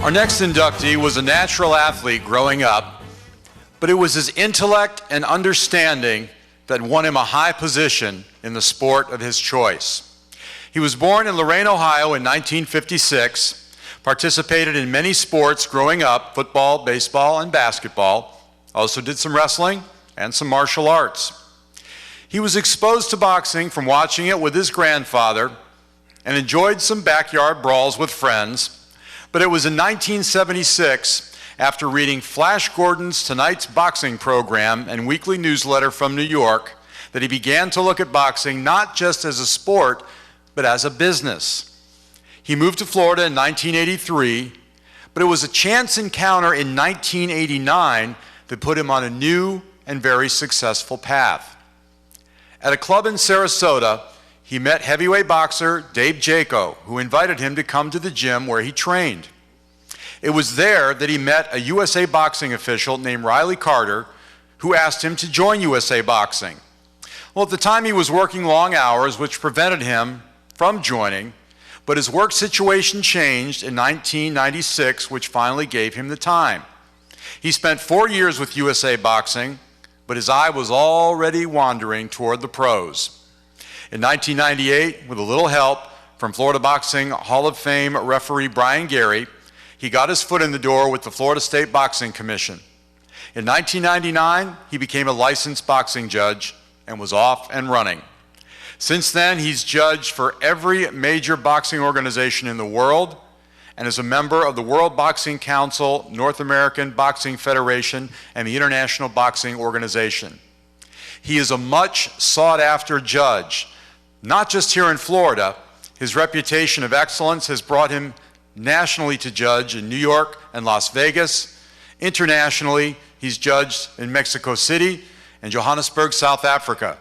Our next inductee was a natural athlete growing up, but it was his intellect and understanding that won him a high position in the sport of his choice. He was born in Lorain, Ohio in 1956, participated in many sports growing up, football, baseball, and basketball, also did some wrestling and some martial arts. He was exposed to boxing from watching it with his grandfather and enjoyed some backyard brawls with friends. But it was in 1976, after reading Flash Gordon's Tonight's Boxing program and weekly newsletter from New York, that he began to look at boxing not just as a sport, but as a business. He moved to Florida in 1983, but it was a chance encounter in 1989 that put him on a new and very successful path. At a club in Sarasota, he met heavyweight boxer Dave Jaco, who invited him to come to the gym where he trained. It was there that he met a USA Boxing official named Riley Carter, who asked him to join USA Boxing. Well, at the time he was working long hours, which prevented him from joining, but his work situation changed in 1996, which finally gave him the time. He spent 4 years with USA Boxing, but his eye was already wandering toward the pros. In 1998, with a little help from Florida Boxing Hall of Fame referee Brian Gary, he got his foot in the door with the Florida State Boxing Commission. In 1999, he became a licensed boxing judge and was off and running. Since then, he's judged for every major boxing organization in the world and is a member of the World Boxing Council, North American Boxing Federation, and the International Boxing Organization. He is a much sought-after judge. Not just here in Florida, his reputation of excellence has brought him nationally to judge in New York and Las Vegas. Internationally, he's judged in Mexico City and Johannesburg, South Africa.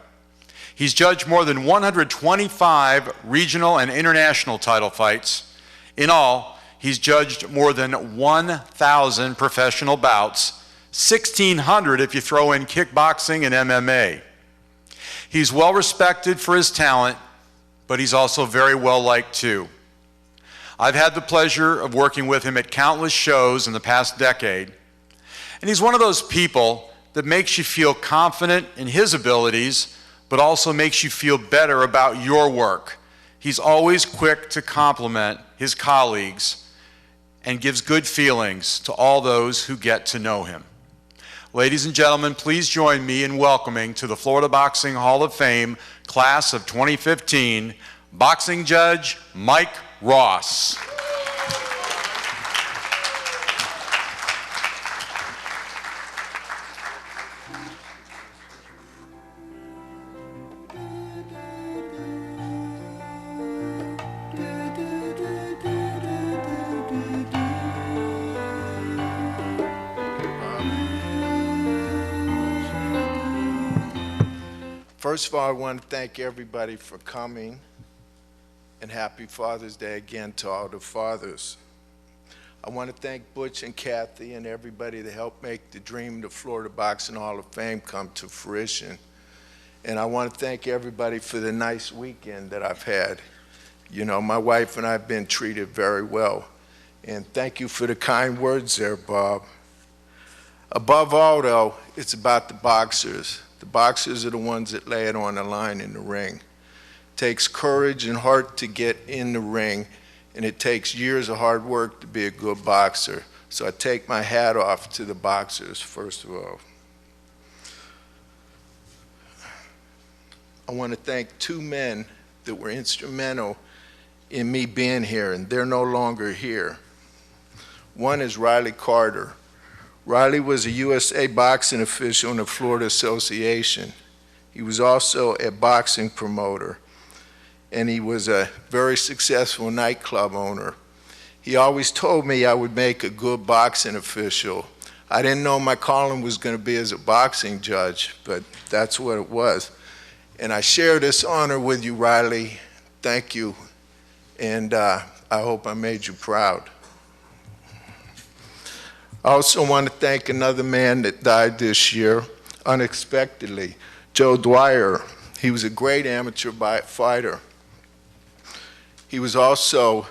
He's judged more than 125 regional and international title fights. In all, he's judged more than 1,000 professional bouts, 1,600 if you throw in kickboxing and MMA. He's well respected for his talent, but he's also very well liked too. I've had the pleasure of working with him at countless shows in the past decade, and he's one of those people that makes you feel confident in his abilities, but also makes you feel better about your work. He's always quick to compliment his colleagues and gives good feelings to all those who get to know him. Ladies and gentlemen, please join me in welcoming to the Florida Boxing Hall of Fame class of 2015, boxing judge Mike Ross. First of all, I want to thank everybody for coming, and happy Father's Day again to all the fathers. I want to thank Butch and Kathy and everybody that helped make the dream of the Florida Boxing Hall of Fame come to fruition. And I want to thank everybody for the nice weekend that I've had. You know, my wife and I have been treated very well. And thank you for the kind words there, Bob. Above all, though, it's about the boxers. The boxers are the ones that lay it on the line in the ring. It takes courage and heart to get in the ring, and it takes years of hard work to be a good boxer. So I take my hat off to the boxers, first of all. I want to thank two men that were instrumental in me being here, and they're no longer here. One is Riley Carter. Riley was a USA boxing official in the Florida Association. He was also a boxing promoter, and he was a very successful nightclub owner. He always told me I would make a good boxing official. I didn't know my calling was going to be as a boxing judge, but that's what it was. And I share this honor with you, Riley. Thank you, and I hope I made you proud. I also want to thank another man that died this year, unexpectedly, Joe Dwyer. He was a great amateur fighter. He was also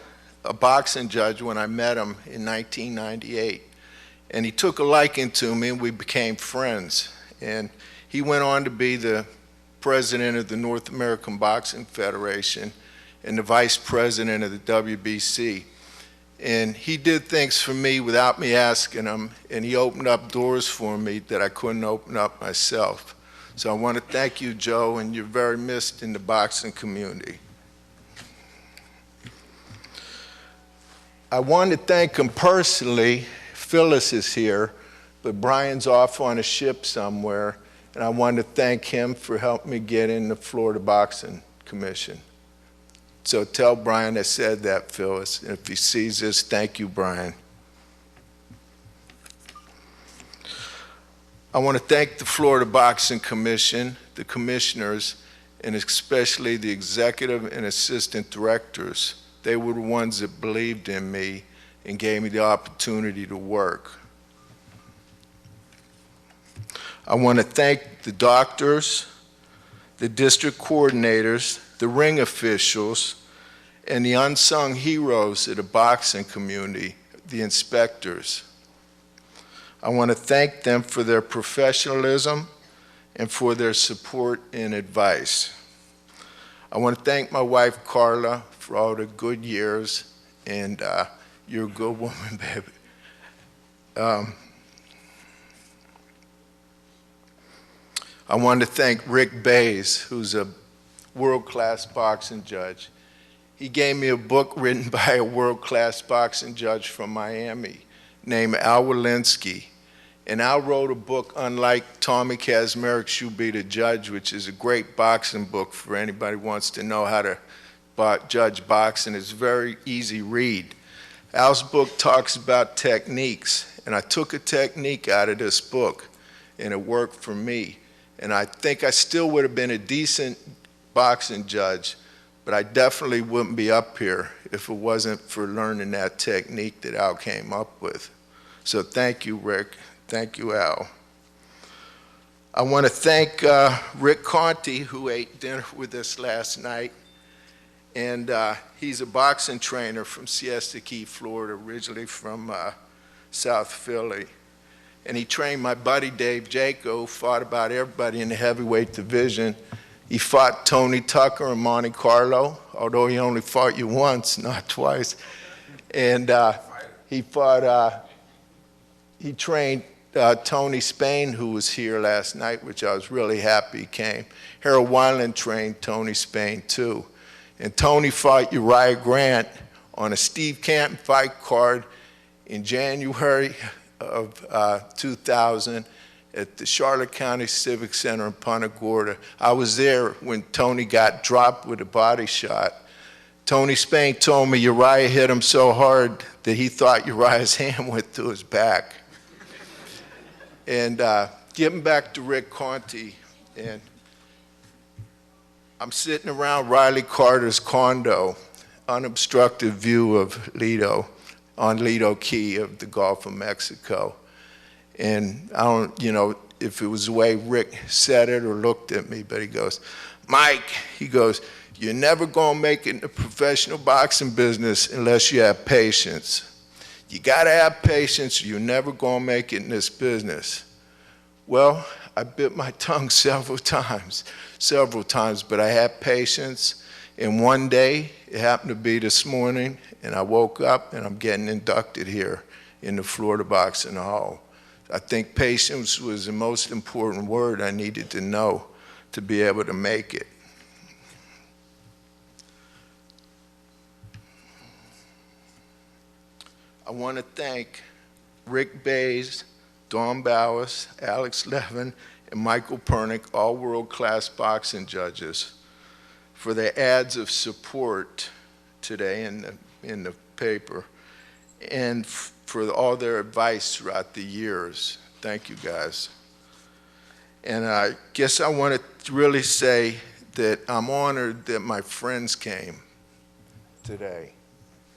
a boxing judge when I met him in 1998. And he took a liking to me, and we became friends. And he went on to be the president of the North American Boxing Federation and the vice president of the WBC. And he did things for me without me asking him, and he opened up doors for me that I couldn't open up myself. So I want to thank you, Joe, and you're very missed in the boxing community. I want to thank him personally. Phyllis is here, but Brian's off on a ship somewhere, and I want to thank him for helping me get in the Florida Boxing Commission. So tell Brian I said that, Phyllis. And if he sees this, thank you, Brian. I want to thank the Florida Boxing Commission, the commissioners, and especially the executive and assistant directors. They were the ones that believed in me and gave me the opportunity to work. I want to thank the doctors, the district coordinators, the ring officials, and the unsung heroes of the boxing community, the inspectors. I want to thank them for their professionalism and for their support and advice. I want to thank my wife, Carla, for all the good years, and you're a good woman, baby. I want to thank Rick Bays, who's a world-class boxing judge. He gave me a book written by a world-class boxing judge from Miami named Al Walensky. And Al wrote a book unlike Tommy Kazmarek Should Be the Judge, which is a great boxing book for anybody who wants to know how to judge boxing. It's a very easy read. Al's book talks about techniques, and I took a technique out of this book, and it worked for me. And I think I still would have been a decent boxing judge, but I definitely wouldn't be up here if it wasn't for learning that technique that Al came up with. So thank you, Rick. Thank you, Al. I want to thank Rick Conti, who ate dinner with us last night. And he's a boxing trainer from Siesta Key, Florida, originally from South Philly. And he trained my buddy Dave Jaco, who fought about everybody in the heavyweight division. He fought Tony Tucker in Monte Carlo, although he only fought you once, not twice. And he trained Tony Spain, who was here last night, which I was really happy he came. Harold Weiland trained Tony Spain, too. And Tony fought Uriah Grant on a Steve Canton fight card in January of 2000 at the Charlotte County Civic Center in Punta Gorda. I was there when Tony got dropped with a body shot. Tony Spain told me Uriah hit him so hard that he thought Uriah's hand went through his back. And getting back to Rick Conti, and I'm sitting around Riley Carter's condo, unobstructed view of Lido, on Lido Key of the Gulf of Mexico. And I don't, if it was the way Rick said it or looked at me, but he goes, Mike, he goes, you're never gonna make it in the professional boxing business unless you have patience. You gotta have patience, or you're never gonna make it in this business. Well, I bit my tongue several times, but I had patience. And one day, it happened to be this morning, and I woke up and I'm getting inducted here in the Florida Boxing Hall. I think patience was the most important word I needed to know to be able to make it. I want to thank Rick Bays, Dawn Bowers, Alex Levin, and Michael Pernick, all world-class boxing judges, for their ads of support today in the paper, and for all their advice throughout the years. Thank you, guys. And I guess I want to really say that I'm honored that my friends came today.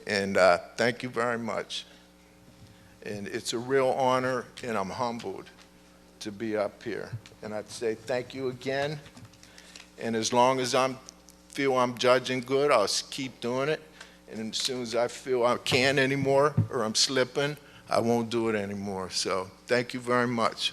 And thank you very much. And it's a real honor, and I'm humbled to be up here. And I'd say thank you again. And as long as I feel I'm judging good, I'll keep doing it. And as soon as I feel I can't anymore or I'm slipping, I won't do it anymore. So thank you very much.